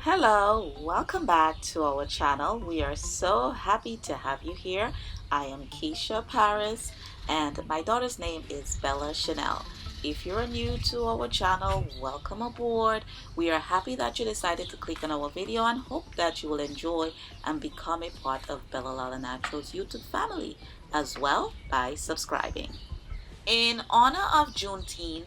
Hello, welcome back to our channel. We are so happy to have you here. I am Keisha Paris and my daughter's name is Bella Chanel. If you're new to our channel, welcome aboard. We are happy that you decided to click on our video and hope that you will enjoy and become a part of Bella Lala Naturals YouTube family as well by subscribing. In honor of Juneteenth,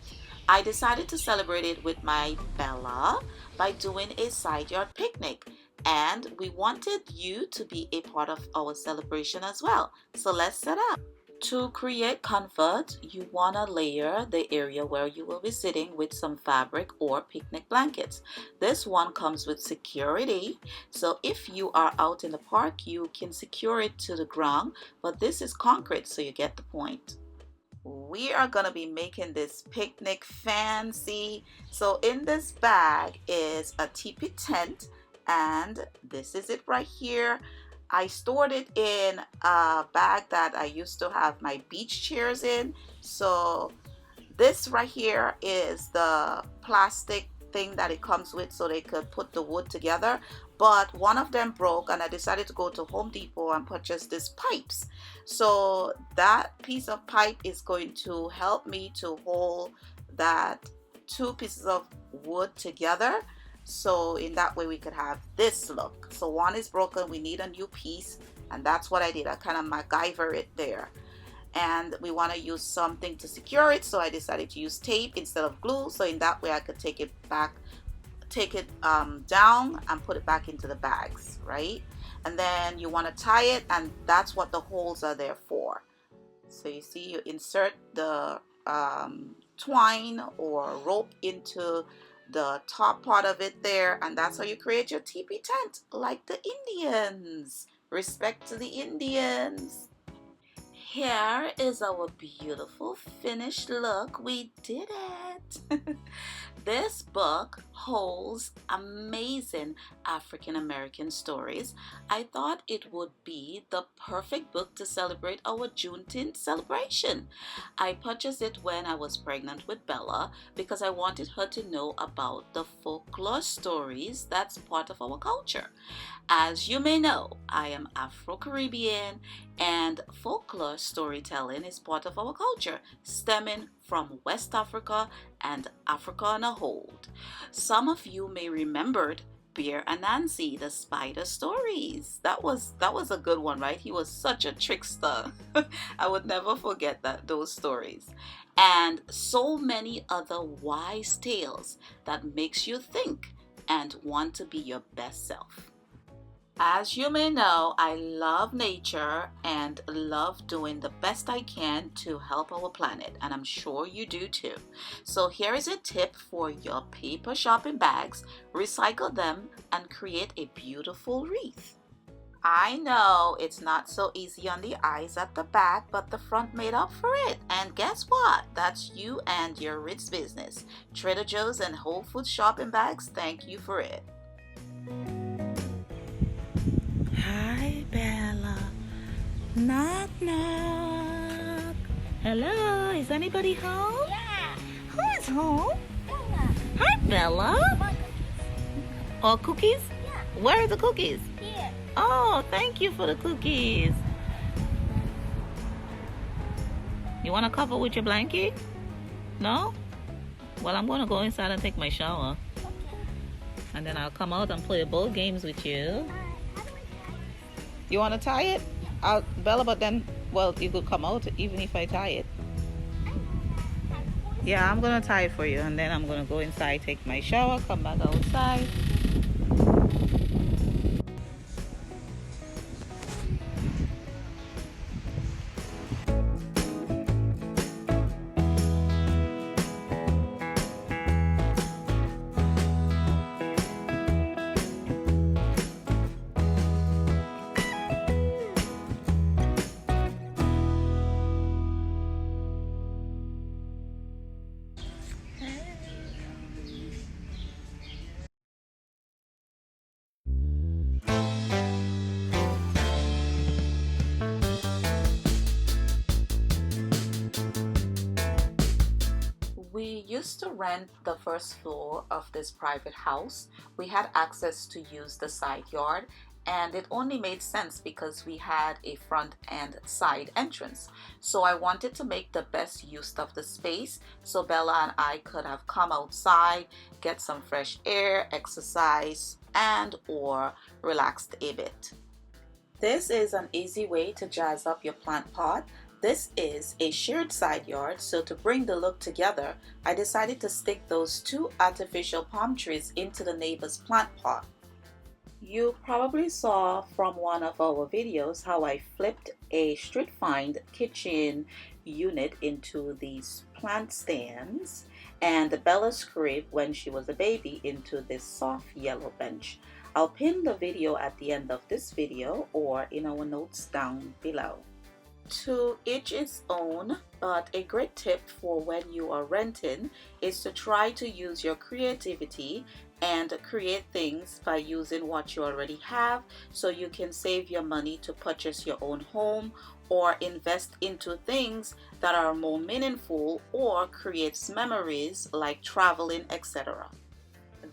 I decided to celebrate it with my Bella by doing a side yard picnic. And we wanted you to be a part of our celebration as well. So let's set up. To create comfort, you want to layer the area where you will be sitting with some fabric or picnic blankets. This one comes with security. So if you are out in the park, you can secure it to the ground, but this is concrete, so you get the point. We are going to be making this picnic fancy. So in this bag is a teepee tent, and this is it right here. I stored it in a bag that I used to have my beach chairs in. So this right here is the plastic thing that it comes with so they could put the wood together, but one of them broke and I decided to go to Home Depot and purchase these pipes. So that piece of pipe is going to help me to hold that two pieces of wood together, so in that way we could have this look. So one is broken, we need a new piece, and that's what I did. I kind of MacGyver it there. And we want to use something to secure it, so I decided to use tape instead of glue, so in that way I could take it down and put it back into the bags, right? And then you want to tie it, and that's what the holes are there for. So you see, you insert the twine or rope into the top part of it there, and that's how you create your teepee tent, like the Indians. Respect to the Indians. Here is our beautiful finished look. We did it. This book holds amazing African American stories. I thought it would be the perfect book to celebrate our Juneteenth celebration. I purchased it when I was pregnant with Bella because I wanted her to know about the folklore stories that's part of our culture. As you may know, I am Afro-Caribbean, and folklore storytelling is part of our culture, stemming from West Africa and Africa on a whole. Some of you may remember Bear and Nancy, the spider stories. That was a good one, right? He was such a trickster. I would never forget those stories. And so many other wise tales that makes you think and want to be your best self. As you may know, I love nature and love doing the best I can to help our planet, and I'm sure you do too. So here is a tip for your paper shopping bags. Recycle them and create a beautiful wreath. I know it's not so easy on the eyes at the back, but the front made up for it. And guess what? That's you and your Ritz business. Trader Joe's and Whole Foods shopping bags, thank you for it. Hi, Bella. Knock, knock. Hello, is anybody home? Yeah. Who is home? Bella. Hi, Bella. Want cookies? Oh, cookies? Yeah. Where are the cookies? Here. Oh, thank you for the cookies. You want to cover with your blanket? No? Well, I'm going to go inside and take my shower. Okay. And then I'll come out and play board games with you. How do I tie it? You want to tie it? Bella, but then, well, you could come out even if I tie it. Yeah, I'm going to tie it for you. And then I'm going to go inside, take my shower, come back outside. used to rent the first floor of this private house. We had access to use the side yard, and it only made sense because we had a front and side entrance. So I wanted to make the best use of the space so Bella and I could have come outside, get some fresh air, exercise, and or relaxed a bit. This is an easy way to jazz up your plant pot. This is a shared side yard, so to bring the look together, I decided to stick those 2 artificial palm trees into the neighbor's plant pot. You probably saw from one of our videos how I flipped a street find kitchen unit into these plant stands, and Bella's crib when she was a baby into this soft yellow bench. I'll pin the video at the end of this video or in our notes down below. To each its own, but a great tip for when you are renting is to try to use your creativity and create things by using what you already have, so you can save your money to purchase your own home or invest into things that are more meaningful or creates memories like traveling, etc.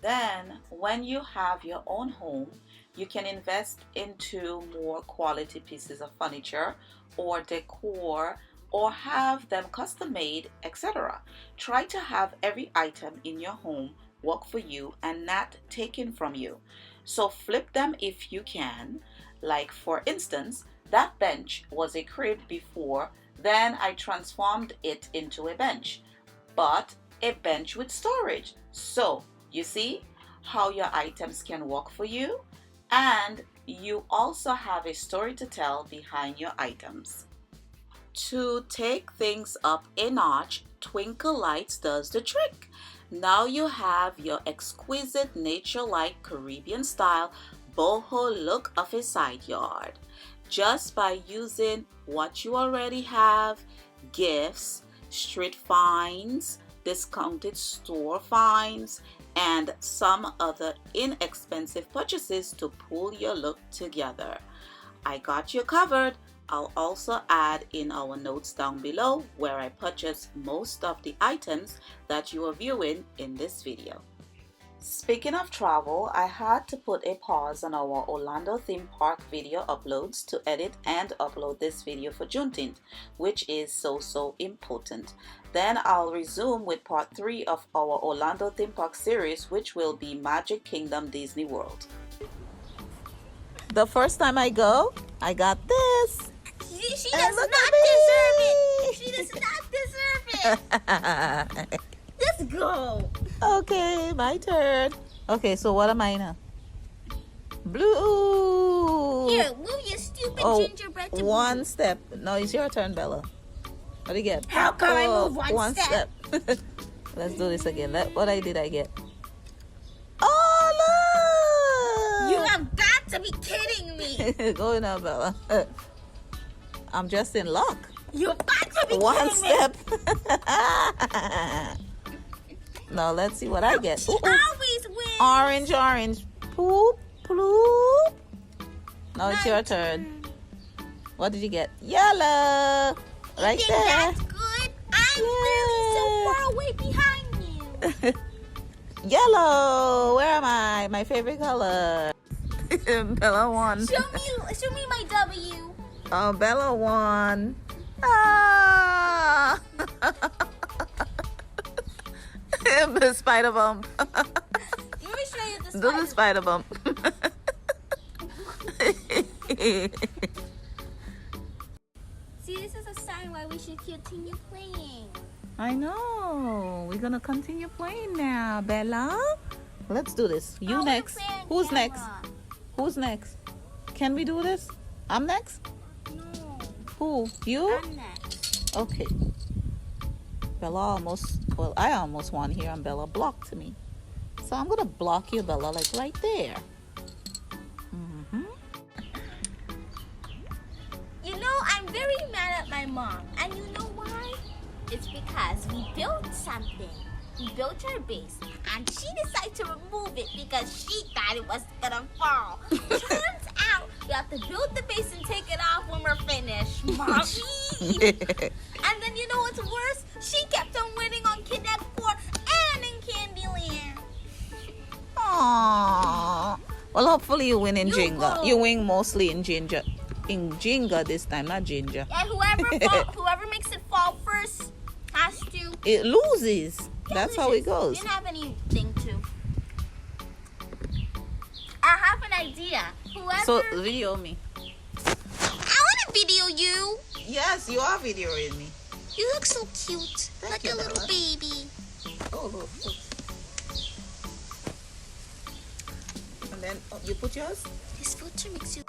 Then when you have your own home, you can invest into more quality pieces of furniture or decor or have them custom made, etc. Try to have every item in your home work for you and not taken from you. So flip them if you can. Like for instance, that bench was a crib before, then I transformed it into a bench, but a bench with storage. So you see how your items can work for you, and you also have a story to tell behind your items. To take things up a notch, Twinkle Lights does the trick. Now you have your exquisite nature-like Caribbean style boho look of a side yard. Just by using what you already have, gifts, street finds, discounted store finds, and some other inexpensive purchases to pull your look together. I got you covered. I'll also add in our notes down below where I purchased most of the items that you are viewing in this video. Speaking of travel, I had to put a pause on our Orlando theme park video uploads to edit and upload this video for Juneteenth, which is so important. Then I'll resume with part 3 of our Orlando theme park series, which will be Magic Kingdom Disney World. The first time I go, I got this. She does not deserve it. She does not deserve it. Let's go. Okay, my turn. Okay, so what am I now? Blue. Here, move your stupid gingerbread to one blue. step. No, it's your turn, Bella. What do you get? How come I move one step? Let's do this again. What I did I get? Oh, look! You have got to be kidding me. Go now, Bella. I'm just in luck. You've got to be One kidding me. step. Now let's see what I get. She Ooh, ooh. always wins. Orange. Poop, ploop. Now it's your turn. What did you get? Yellow. Right think there. That's good. I'm really so far away behind you. Yellow. Where am I? My favorite color. Bella won. Show me my W. Oh, Bella won. Ah. The spider bump. Let me show you the Do spider. the spider bump. See, this is a sign why we should continue playing. I know. We're gonna continue playing now, Bella. Let's do this. You I wanna next. play on Who's camera. next? Who's next? Can we do this? I'm next? No, Who? You? I'm next. Okay. Bella I almost won here and Bella blocked me. So I'm gonna block you, Bella, like right there. You know, I'm very mad at my mom. And you know why? It's because we built something. We built her base. And she decided to remove it because she thought it was gonna fall. Turns out we have to build the base and take it off when we're finished. Mommy! And then you know what's worse? She kept on winning on Kidnap 4 Aww. Well, hopefully you win in You Jenga. go. You win mostly in Ginger. In Jenga this time, not Ginger. And whoever makes it fall first has to. It loses. That's how it goes. Didn't have anything to. I have an idea. Whoever. So video me. I want to video you. Yes, you are videoing me. You look so cute, Thank like you, a little Bella. baby. Oh, look. And then you put yours. This filter makes you.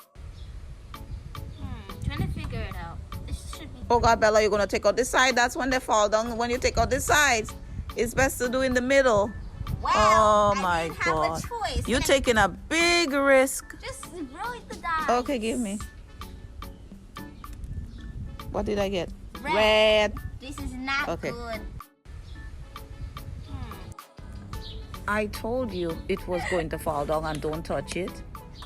Trying to figure it out. This should be. Oh God, Bella, you're gonna take out this side. That's when they fall down. When you take out this sides, it's best to do in the middle. Wow. Oh I my didn't have God. a choice. You're taking a big risk. Just roll the dice. Okay, give me. What did I get? Red. This is not Okay. good. I told you it was going to fall down and don't touch it.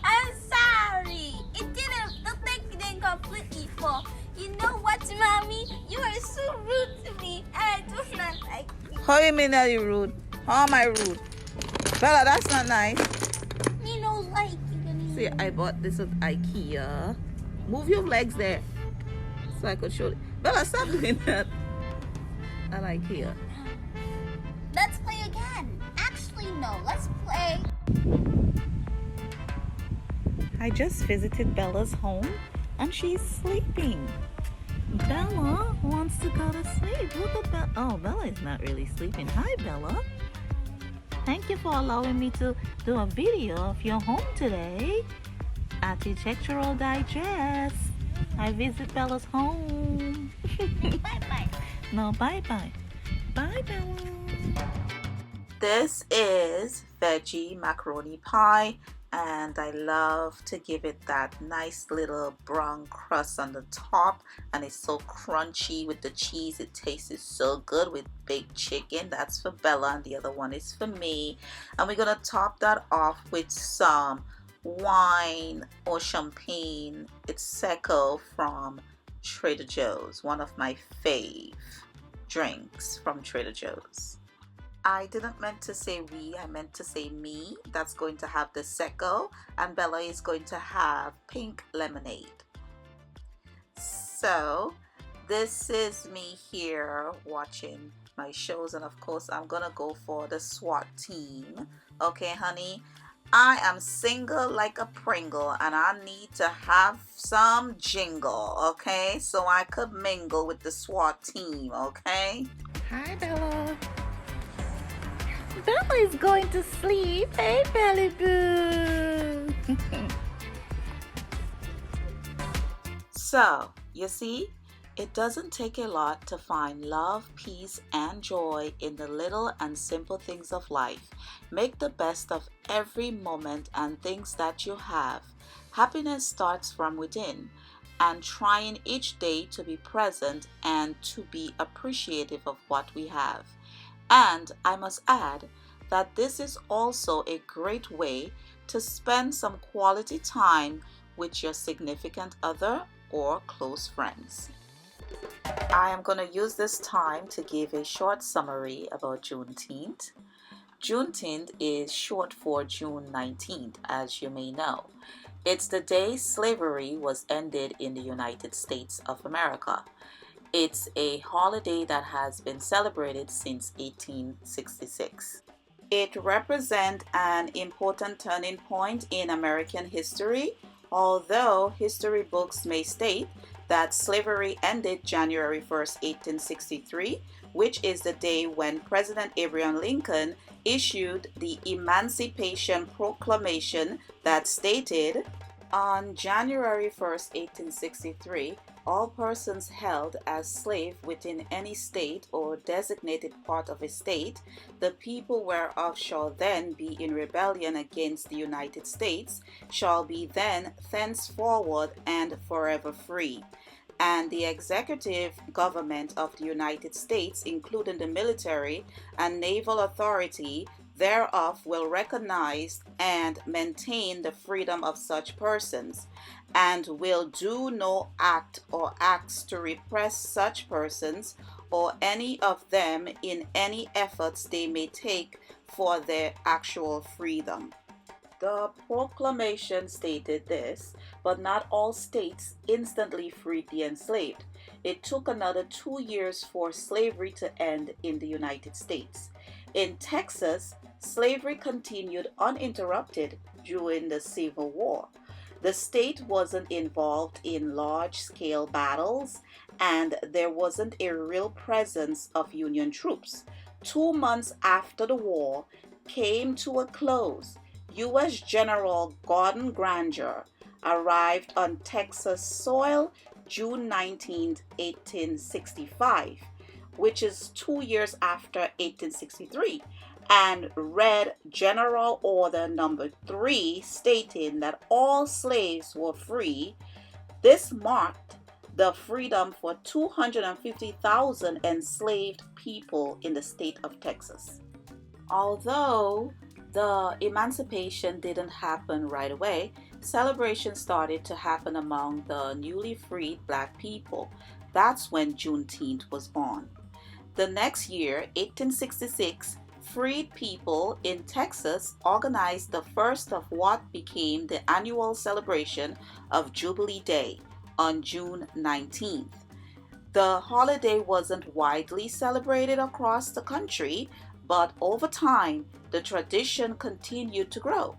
I'm sorry. It didn't. The thing didn't completely fall. You know what, mommy? You are so rude to me, and I do not like you. How you mean that you rude? How am I rude? Bella, that's not nice. Me no like you. See, I bought this at Ikea. Move your legs there so I could show you. Bella, stop doing that. At Ikea. Let's play again. Actually, no. Let's play. I just visited Bella's home and she's sleeping. Bella wants to go to sleep. Look at Bella. Oh, Bella is not really sleeping. Hi, Bella. Thank you for allowing me to do a video of your home today. Architectural Digest. I visit Bella's home. Bye-bye. No, bye-bye. Bye, Bella. This is veggie macaroni pie, and I love to give it that nice little brown crust on the top, and it's so crunchy with the cheese. It tastes so good with baked chicken. That's for Bella, and the other one is for me. And we're gonna top that off with some wine or champagne. It's Secco from Trader Joe's, one of my fave drinks from Trader Joe's. I didn't meant to say we, I meant to say me. That's going to have the Secco, and Bella is going to have pink lemonade. So this is me here watching my shows, and of course I'm gonna go for the SWAT team. Okay, honey, I am single like a Pringle, and I need to have some jingle, okay, so I could mingle with the SWAT team. Okay. Hi, Bella. Bella is going to sleep. Hey, Belly Boo. So, you see, it doesn't take a lot to find love, peace, and joy in the little and simple things of life. Make the best of every moment and things that you have. Happiness starts from within, and trying each day to be present and to be appreciative of what we have. And I must add that this is also a great way to spend some quality time with your significant other or close friends. I am going to use this time to give a short summary about Juneteenth. Juneteenth is short for June 19th, as you may know. It's the day slavery was ended in the United States of America. It's a holiday that has been celebrated since 1866. It represents an important turning point in American history, although history books may state that slavery ended January 1st, 1863, which is the day when President Abraham Lincoln issued the Emancipation Proclamation that stated, on January 1st, 1863, all persons held as slaves within any state or designated part of a state, the people whereof shall then be in rebellion against the United States, shall be then thenceforward and forever free. And the executive government of the United States, including the military and naval authority thereof, will recognize and maintain the freedom of such persons, and will do no act or acts to repress such persons or any of them in any efforts they may take for their actual freedom. The proclamation stated this, but not all states instantly freed the enslaved. It took another 2 years for slavery to end in the United States. In Texas, slavery continued uninterrupted during the Civil War. The state wasn't involved in large-scale battles, and there wasn't a real presence of Union troops. 2 months after the war came to a close, U.S. General Gordon Granger arrived on Texas soil June 19, 1865, which is 2 years after 1863, and read General Order Number 3 stating that all slaves were free. This marked the freedom for 250,000 enslaved people in the state of Texas. Although the emancipation didn't happen right away, celebrations started to happen among the newly freed Black people. That's when Juneteenth was born. The next year, 1866, freed people in Texas organized the first of what became the annual celebration of Jubilee Day on June 19th. The holiday wasn't widely celebrated across the country, but over time, the tradition continued to grow.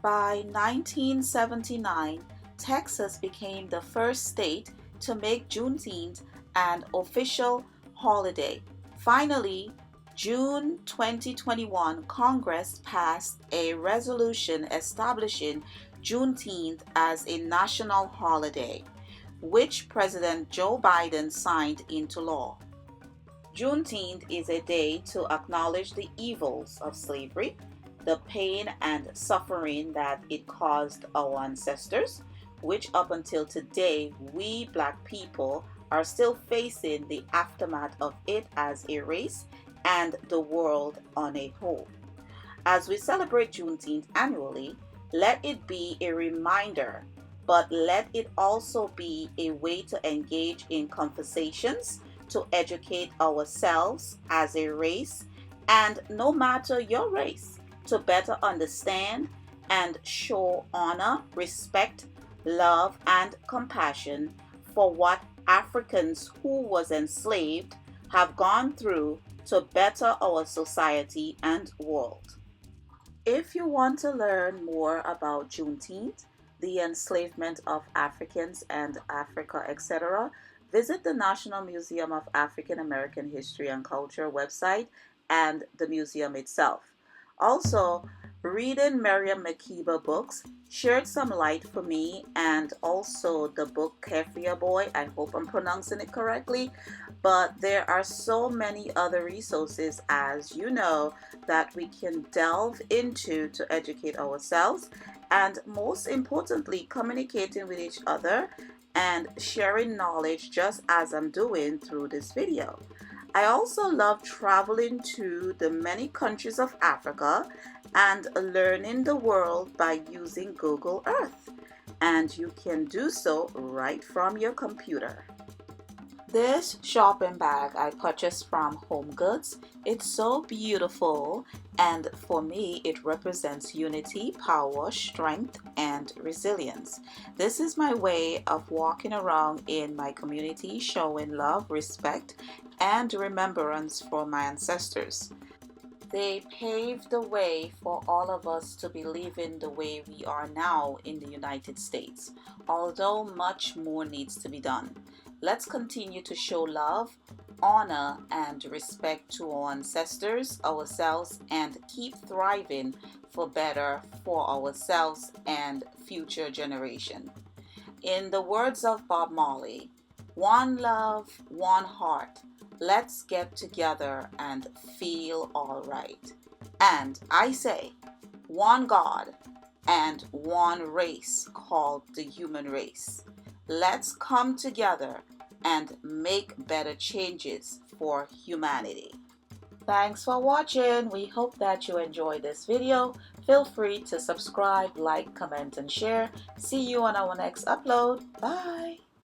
By 1979, Texas became the first state to make Juneteenth an official holiday. Finally, June 2021, Congress passed a resolution establishing Juneteenth as a national holiday, which President Joe Biden signed into law. Juneteenth is a day to acknowledge the evils of slavery, the pain and suffering that it caused our ancestors, which up until today we Black people are still facing the aftermath of it as a race and the world on a whole. As we celebrate Juneteenth annually, let it be a reminder, but let it also be a way to engage in conversations, to educate ourselves as a race, and no matter your race, to better understand and show honor, respect, love, and compassion for what Africans who was enslaved have gone through to better our society and world. If you want to learn more about Juneteenth, the enslavement of Africans and Africa, etc., visit the National Museum of African American History and Culture website and the museum itself. Also, reading Miriam Makeba books shared some light for me, and also the book Kefia Boy. I hope I'm pronouncing it correctly, but there are so many other resources, as you know, that we can delve into to educate ourselves, and most importantly, communicating with each other and sharing knowledge, just as I'm doing through this video. I also love traveling to the many countries of Africa and learning the world by using Google Earth, and you can do so right from your computer. This shopping bag I purchased from Home Goods. It's so beautiful, and for me it represents unity, power, strength, and resilience. This is my way of walking around in my community, showing love, respect, and remembrance for my ancestors. They paved the way for all of us to be living the way we are now in the United States, although much more needs to be done. Let's continue to show love, honor, and respect to our ancestors, ourselves, and keep thriving for better for ourselves and future generation. In the words of Bob Marley, one love, one heart. Let's get together and feel all right. And I say, one God and one race called the human race. Let's come together and make better changes for humanity. Thanks for watching. We hope that you enjoyed this video. Feel free to subscribe, like, comment, and share. See you on our next upload. Bye.